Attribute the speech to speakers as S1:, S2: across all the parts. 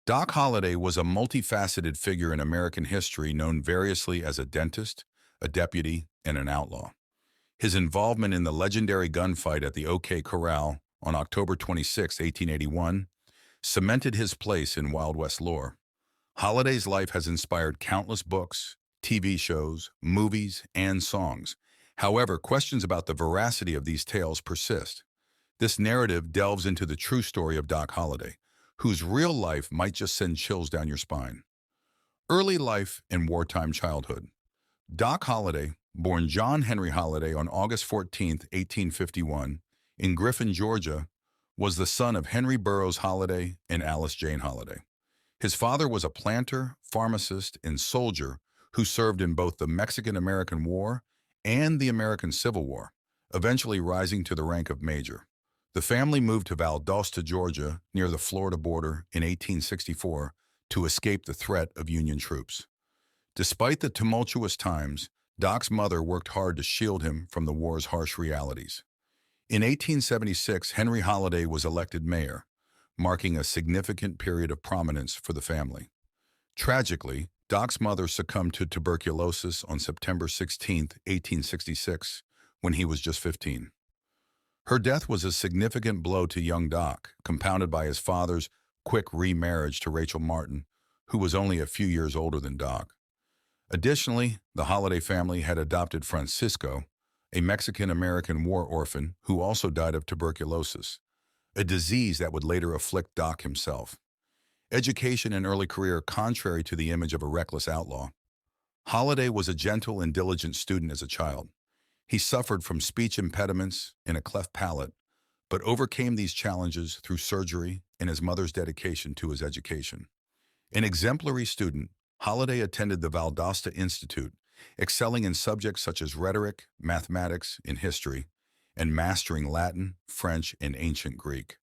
S1: Doc Holliday was a multifaceted figure in American history known variously as a dentist, a deputy, and an outlaw. His involvement in the legendary gunfight at the OK Corral on October 26, 1881, cemented his place in Wild West lore. Holliday's life has inspired countless books, TV shows, movies, and songs. However, questions about the veracity of these tales persist. This narrative delves into the true story of Doc Holliday, whose real life might just send chills down your spine. Early life and wartime childhood. Doc Holliday, born John Henry Holliday on August 14, 1851, in Griffin, Georgia, was the son of Henry Burroughs Holliday and Alice Jane Holliday. His father was a planter, pharmacist, and soldier who served in both the Mexican-American War and the American Civil War, eventually rising to the rank of major. The family moved to Valdosta, Georgia, near the Florida border in 1864 to escape the threat of Union troops. Despite the tumultuous times, Doc's mother worked hard to shield him from the war's harsh realities. In 1876, Henry Holliday was elected mayor, marking a significant period of prominence for the family. Tragically, Doc's mother succumbed to tuberculosis on September 16, 1866, when he was just 15. Her death was a significant blow to young Doc, compounded by his father's quick remarriage to Rachel Martin, who was only a few years older than Doc. Additionally, the Holliday family had adopted Francisco, a Mexican-American war orphan who also died of tuberculosis, a disease that would later afflict Doc himself. Education and early career contrary to the image of a reckless outlaw. Holliday was a gentle and diligent student as a child. He suffered from speech impediments and a cleft palate, but overcame these challenges through surgery and his mother's dedication to his education. An exemplary student, Holliday attended the Valdosta Institute, excelling in subjects such as rhetoric, mathematics, and history, and mastering Latin, French, and ancient Greek.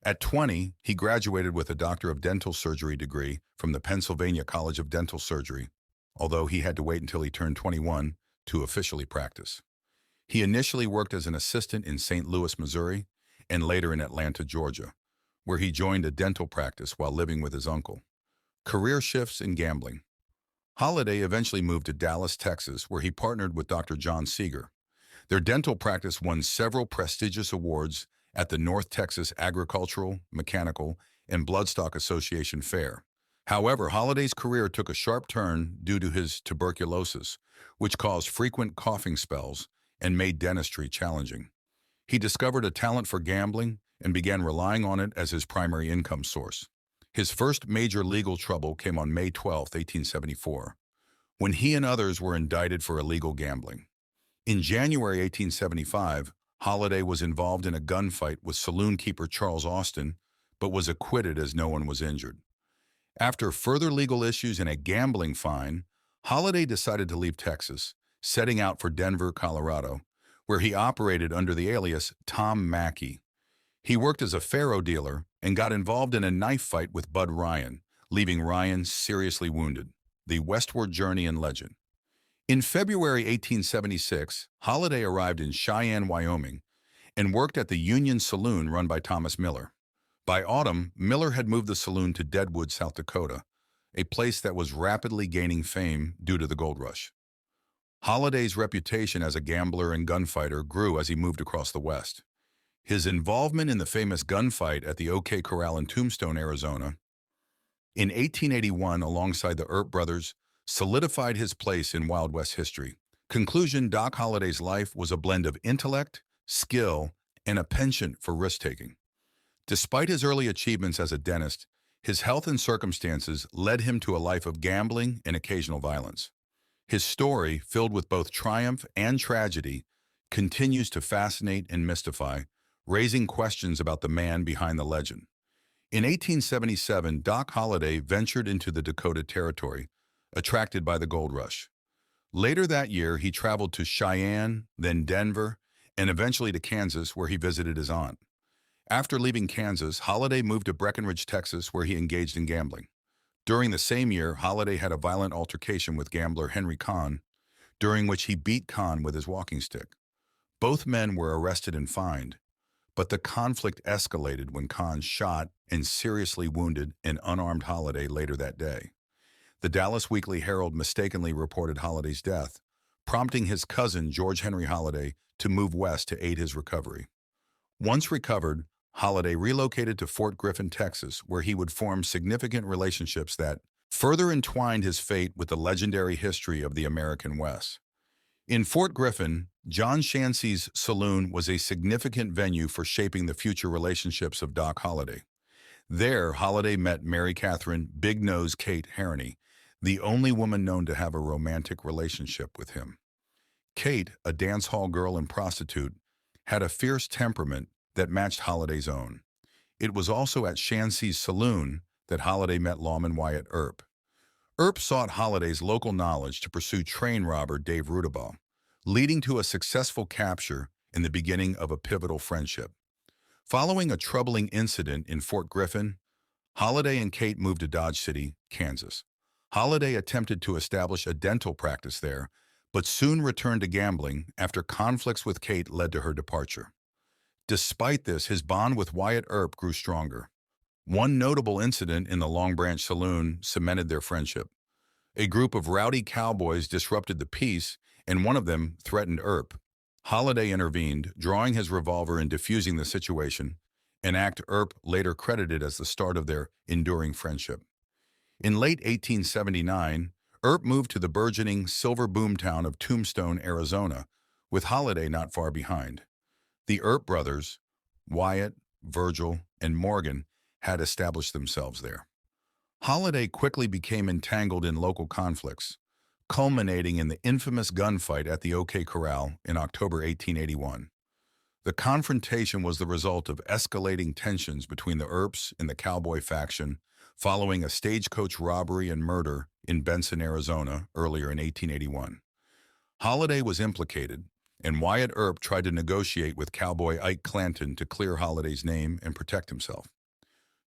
S1: At 20, he graduated with a Doctor of Dental Surgery degree from the Pennsylvania College of Dental Surgery, although he had to wait until he turned 21 to officially practice. He initially worked as an assistant in St. Louis, Missouri, and later in Atlanta, Georgia, where he joined a dental practice while living with his uncle. Career shifts in gambling. Holliday eventually moved to Dallas, Texas, where he partnered with Dr. John Seeger. Their dental practice won several prestigious awards at the North Texas Agricultural, Mechanical, and Bloodstock Association Fair. However, Holliday's career took a sharp turn due to his tuberculosis, which caused frequent coughing spells and made dentistry challenging. He discovered a talent for gambling and began relying on it as his primary income source. His first major legal trouble came on May 12, 1874, when he and others were indicted for illegal gambling. In January 1875, Holliday was involved in a gunfight with saloon keeper Charles Austin, but was acquitted as no one was injured. After further legal issues and a gambling fine, Holliday decided to leave Texas, setting out for Denver, Colorado, where he operated under the alias Tom Mackey. He worked as a faro dealer and got involved in a knife fight with Bud Ryan, leaving Ryan seriously wounded. The Westward Journey and Legend. In February 1876, Holliday arrived in Cheyenne, Wyoming, and worked at the Union Saloon run by Thomas Miller. By autumn, Miller had moved the saloon to Deadwood, South Dakota, a place that was rapidly gaining fame due to the gold rush. Holliday's reputation as a gambler and gunfighter grew as he moved across the West. His involvement in the famous gunfight at the OK Corral in Tombstone, Arizona, in 1881 alongside the Earp brothers, solidified his place in Wild West history. Conclusion: Doc Holliday's life was a blend of intellect, skill, and a penchant for risk-taking. Despite his early achievements as a dentist, his health and circumstances led him to a life of gambling and occasional violence. His story, filled with both triumph and tragedy, continues to fascinate and mystify, raising questions about the man behind the legend. In 1877, Doc Holliday ventured into the Dakota Territory, attracted by the gold rush. Later that year, he traveled to Cheyenne, then Denver, and eventually to Kansas, where he visited his aunt. After leaving Kansas, Holliday moved to Breckenridge, Texas, where he engaged in gambling. During the same year, Holliday had a violent altercation with gambler Henry Kahn, during which he beat Kahn with his walking stick. Both men were arrested and fined, But the conflict escalated when Khan shot and seriously wounded an unarmed Holliday later that day. The Dallas Weekly Herald mistakenly reported Holliday's death, prompting his cousin George Henry Holliday to move west to aid his recovery. Once recovered, Holliday relocated to Fort Griffin, Texas, where he would form significant relationships that further entwined his fate with the legendary history of the American West. In Fort Griffin, John Shancy's saloon was a significant venue for shaping the future relationships of Doc Holliday. There, Holliday met Mary Catherine Big Nose Kate Harney, the only woman known to have a romantic relationship with him. Kate, a dance hall girl and prostitute, had a fierce temperament that matched Holliday's own. It was also at Shancy's saloon that Holliday met lawman Wyatt Earp. Earp sought Holliday's local knowledge to pursue train robber Dave Rudabaugh, leading to a successful capture and the beginning of a pivotal friendship. Following a troubling incident in Fort Griffin, Holliday and Kate moved to Dodge City, Kansas. Holliday attempted to establish a dental practice there, but soon returned to gambling after conflicts with Kate led to her departure. Despite this, his bond with Wyatt Earp grew stronger. One notable incident in the Long Branch Saloon cemented their friendship. A group of rowdy cowboys disrupted the peace, and one of them threatened Earp. Holliday intervened, drawing his revolver and defusing the situation, an act Earp later credited as the start of their enduring friendship. In late 1879, Earp moved to the burgeoning silver boomtown of Tombstone, Arizona, with Holliday not far behind. The Earp brothers, Wyatt, Virgil, and Morgan, had established themselves there. Holliday quickly became entangled in local conflicts, culminating in the infamous gunfight at the OK Corral in October 1881. The confrontation was the result of escalating tensions between the Earps and the cowboy faction following a stagecoach robbery and murder in Benson, Arizona, earlier in 1881. Holliday was implicated, and Wyatt Earp tried to negotiate with cowboy Ike Clanton to clear Holliday's name and protect himself.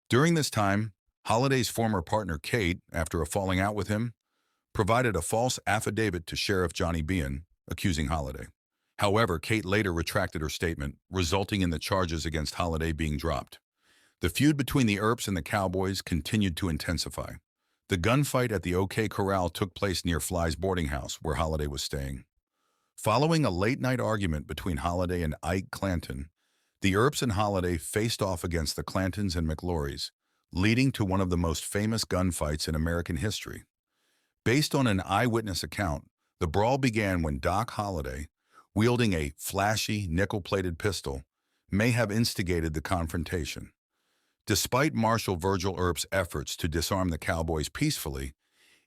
S1: During this time, Holliday's former partner Kate, after a falling out with him, provided a false affidavit to Sheriff Johnny Behan, accusing Holliday. However, Kate later retracted her statement, resulting in the charges against Holliday being dropped. The feud between the Earps and the Cowboys continued to intensify. The gunfight at the OK Corral took place near Fly's boarding house, where Holliday was staying. Following a late-night argument between Holliday and Ike Clanton, the Earps and Holliday faced off against the Clantons and McLaurys, leading to one of the most famous gunfights in American history. Based on an eyewitness account, the brawl began when Doc Holliday, wielding a flashy, nickel-plated pistol, may have instigated the confrontation. Despite Marshal Virgil Earp's efforts to disarm the Cowboys peacefully,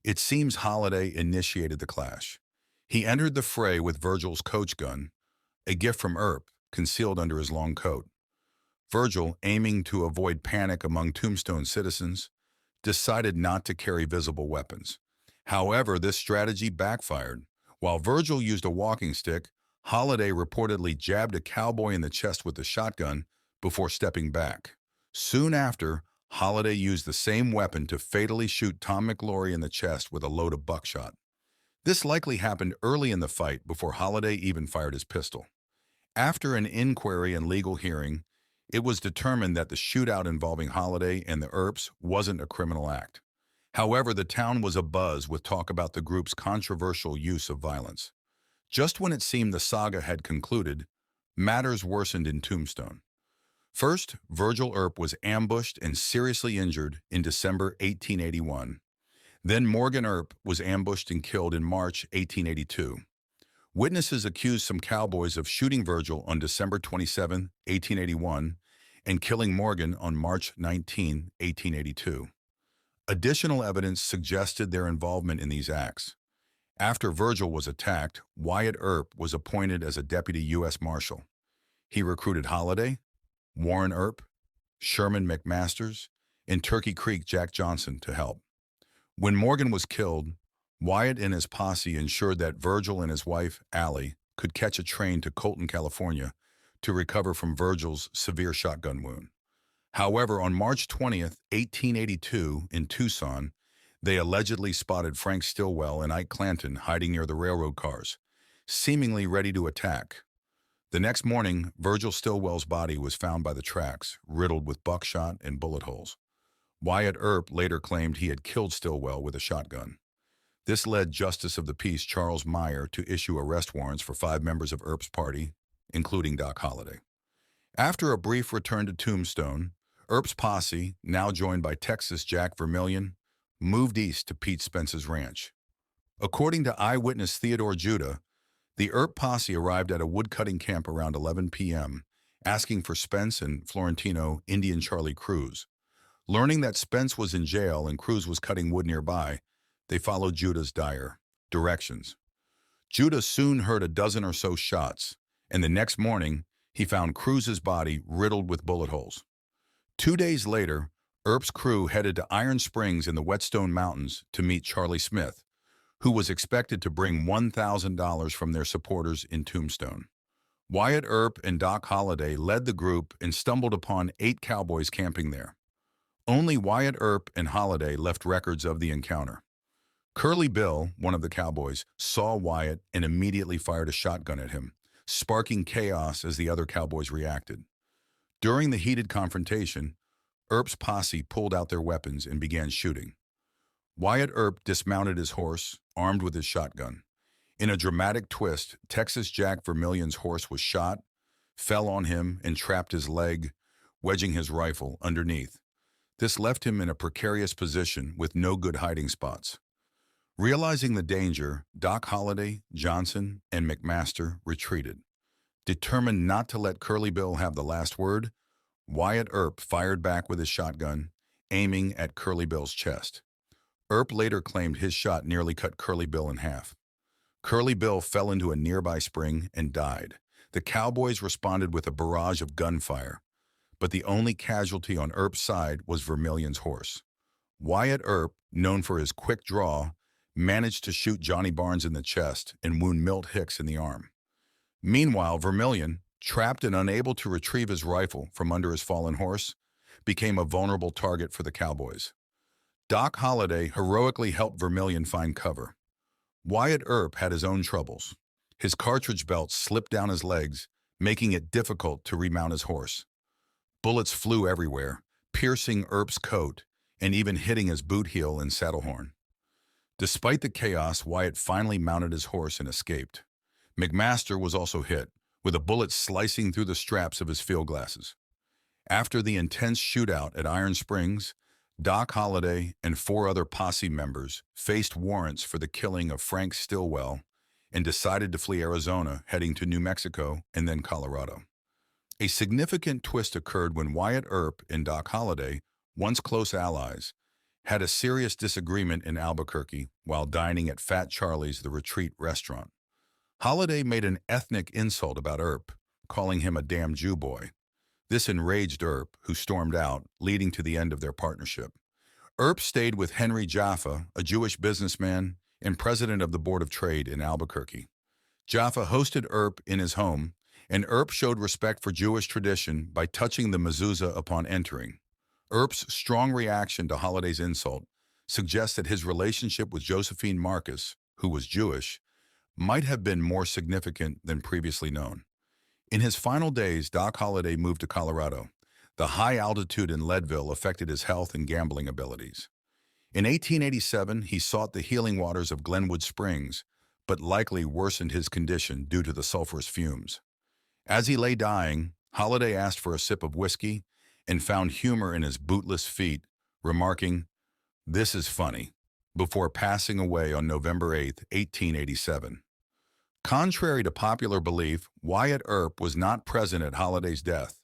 S1: it seems Holliday initiated the clash. He entered the fray with Virgil's coach gun, a gift from Earp, concealed under his long coat. Virgil, aiming to avoid panic among Tombstone citizens, decided not to carry visible weapons. However, this strategy backfired. While Virgil used a walking stick, Holliday reportedly jabbed a cowboy in the chest with a shotgun before stepping back. Soon after, Holliday used the same weapon to fatally shoot Tom McLaury in the chest with a load of buckshot. This likely happened early in the fight before Holliday even fired his pistol. After an inquiry and legal hearing, it was determined that the shootout involving Holliday and the Earps wasn't a criminal act. However, the town was abuzz with talk about the group's controversial use of violence. Just when it seemed the saga had concluded, matters worsened in Tombstone. First, Virgil Earp was ambushed and seriously injured in December 1881. Then Morgan Earp was ambushed and killed in March 1882. Witnesses accused some cowboys of shooting Virgil on December 27, 1881, and killing Morgan on March 19, 1882. Additional evidence suggested their involvement in these acts. After Virgil was attacked, Wyatt Earp was appointed as a deputy U.S. Marshal. He recruited Holliday, Warren Earp, Sherman McMasters, and Turkey Creek Jack Johnson to help. When Morgan was killed, Wyatt and his posse ensured that Virgil and his wife, Allie, could catch a train to Colton, California, to recover from Virgil's severe shotgun wound. However, on March 20, 1882, in Tucson, they allegedly spotted Frank Stillwell and Ike Clanton hiding near the railroad cars, seemingly ready to attack. The next morning, Virgil Stilwell's body was found by the tracks, riddled with buckshot and bullet holes. Wyatt Earp later claimed he had killed Stilwell with a shotgun. This led Justice of the Peace Charles Meyer to issue arrest warrants for 5 members of Earp's party, including Doc Holliday. After a brief return to Tombstone, Earp's posse, now joined by Texas Jack Vermillion, moved east to Pete Spence's ranch. According to eyewitness Theodore Judah, the Earp posse arrived at a woodcutting camp around 11 p.m., asking for Spence and Florentino Indian Charlie Cruz. Learning that Spence was in jail and Cruz was cutting wood nearby, they followed Judah's directions. Judah soon heard a dozen or so shots, and the next morning, he found Cruz's body riddled with bullet holes. 2 days later, Earp's crew headed to Iron Springs in the Whetstone Mountains to meet Charlie Smith, who was expected to bring $1,000 from their supporters in Tombstone. Wyatt Earp and Doc Holliday led the group and stumbled upon 8 cowboys camping there. Only Wyatt Earp and Holliday left records of the encounter. Curly Bill, one of the cowboys, saw Wyatt and immediately fired a shotgun at him, sparking chaos as the other cowboys reacted. During the heated confrontation, Earp's posse pulled out their weapons and began shooting. Wyatt Earp dismounted his horse, armed with his shotgun. In a dramatic twist, Texas Jack Vermillion's horse was shot, fell on him, and trapped his leg, wedging his rifle underneath. This left him in a precarious position with no good hiding spots. Realizing the danger, Doc Holliday, Johnson, and McMaster retreated. Determined not to let Curly Bill have the last word, Wyatt Earp fired back with his shotgun, aiming at Curly Bill's chest. Earp later claimed his shot nearly cut Curly Bill in half. Curly Bill fell into a nearby spring and died. The cowboys responded with a barrage of gunfire, but the only casualty on Earp's side was Vermillion's horse. Wyatt Earp, known for his quick draw, managed to shoot Johnny Barnes in the chest and wound Milt Hicks in the arm. Meanwhile, Vermillion, trapped and unable to retrieve his rifle from under his fallen horse, became a vulnerable target for the cowboys. Doc Holliday heroically helped Vermillion find cover. Wyatt Earp had his own troubles. His cartridge belt slipped down his legs, making it difficult to remount his horse. Bullets flew everywhere, piercing Earp's coat and even hitting his boot heel and saddle horn. Despite the chaos, Wyatt finally mounted his horse and escaped. McMaster was also hit, with a bullet slicing through the straps of his field glasses. After the intense shootout at Iron Springs, Doc Holliday and 4 other posse members faced warrants for the killing of Frank Stilwell and decided to flee Arizona, heading to New Mexico and then Colorado. A significant twist occurred when Wyatt Earp and Doc Holliday, once close allies, had a serious disagreement in Albuquerque while dining at Fat Charlie's The Retreat restaurant. Holliday made an ethnic insult about Earp, calling him a damn Jew boy. This enraged Earp, who stormed out, leading to the end of their partnership. Earp stayed with Henry Jaffa, a Jewish businessman and president of the Board of Trade in Albuquerque. Jaffa hosted Earp in his home, and Earp showed respect for Jewish tradition by touching the mezuzah upon entering. Earp's strong reaction to Holliday's insult suggests that his relationship with Josephine Marcus, who was Jewish, might have been more significant than previously known. In his final days, Doc Holliday moved to Colorado. The high altitude in Leadville affected his health and gambling abilities. In 1887, he sought the healing waters of Glenwood Springs, but likely worsened his condition due to the sulfurous fumes. As he lay dying, Holliday asked for a sip of whiskey and found humor in his bootless feet, remarking, "This is funny," before passing away on November 8, 1887. Contrary to popular belief, Wyatt Earp was not present at Holliday's death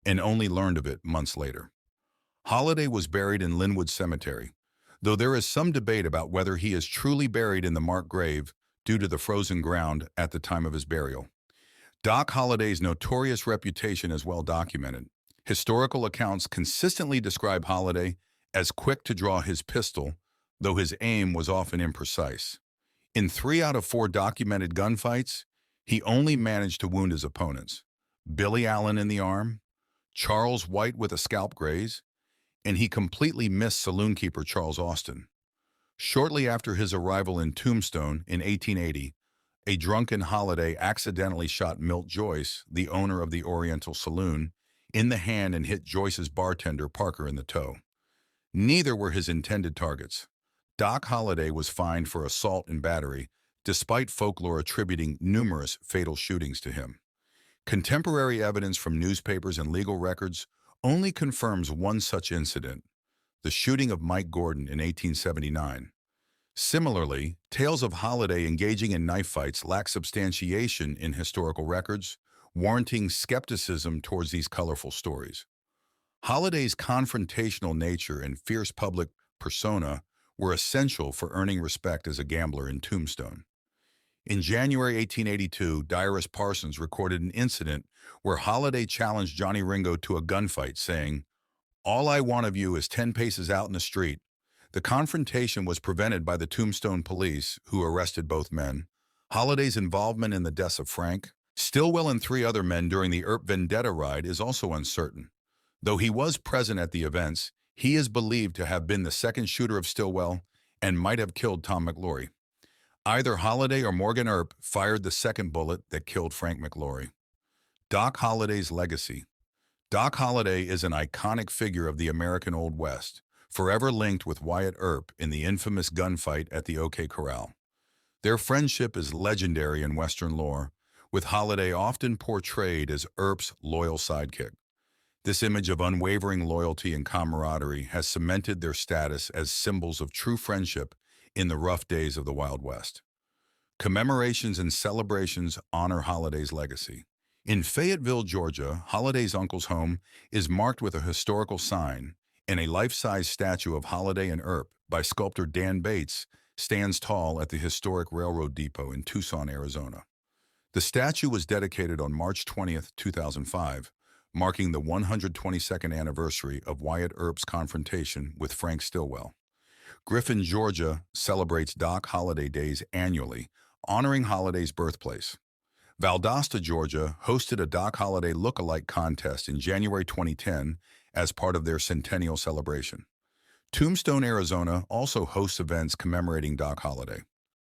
S1: and only learned of it months later. Holliday was buried in Linwood Cemetery, though there is some debate about whether he is truly buried in the marked grave due to the frozen ground at the time of his burial. Doc Holliday's notorious reputation is well documented. Historical accounts consistently describe Holliday as quick to draw his pistol, though his aim was often imprecise. In 3 out of 4 documented gunfights, he only managed to wound his opponents: Billy Allen in the arm, Charles White with a scalp graze, and he completely missed saloonkeeper Charles Austin. Shortly after his arrival in Tombstone in 1880, A drunken Holiday accidentally shot Milt Joyce, the owner of the Oriental Saloon, in the hand and hit Joyce's bartender Parker in the toe. Neither were his intended targets. Doc Holliday was fined for assault and battery, despite folklore attributing numerous fatal shootings to him. Contemporary evidence from newspapers and legal records only confirms one such incident, the shooting of Mike Gordon in 1879. Similarly, tales of Holliday engaging in knife fights lack substantiation in historical records, warranting skepticism towards these colorful stories. Holliday's confrontational nature and fierce public persona were essential for earning respect as a gambler in Tombstone. In January 1882, diarist Parsons recorded an incident where Holliday challenged Johnny Ringo to a gunfight, saying, "All I want of you is 10 paces out in the street." The confrontation was prevented by the Tombstone police, who arrested both men. Holliday's involvement in the deaths of Frank, Stillwell, and 3 other men during the Earp vendetta ride is also uncertain. Though he was present at the events, he is believed to have been the second shooter of Stillwell and might have killed Tom McLaury. Either Holliday or Morgan Earp fired the second bullet that killed Frank McLaury. Doc Holliday's legacy. Doc Holliday is an iconic figure of the American Old West, forever linked with Wyatt Earp in the infamous gunfight at the OK Corral. Their friendship is legendary in Western lore, with Holliday often portrayed as Earp's loyal sidekick. This image of unwavering loyalty and camaraderie has cemented their status as symbols of true friendship in the rough days of the Wild West. Commemorations and celebrations honor Holliday's legacy. In Fayetteville, Georgia, Holliday's uncle's home is marked with a historical sign, and a life-size statue of Holliday and Earp by sculptor Dan Bates stands tall at the historic railroad depot in Tucson, Arizona. The statue was dedicated on March 20, 2005, marking the 122nd anniversary of Wyatt Earp's confrontation with Frank Stillwell. Griffin, Georgia celebrates Doc Holliday Days annually, honoring Holliday's birthplace. Valdosta, Georgia hosted a Doc Holliday look-alike contest in January 2010 as part of their centennial celebration. Tombstone, Arizona also hosts events commemorating Doc Holliday.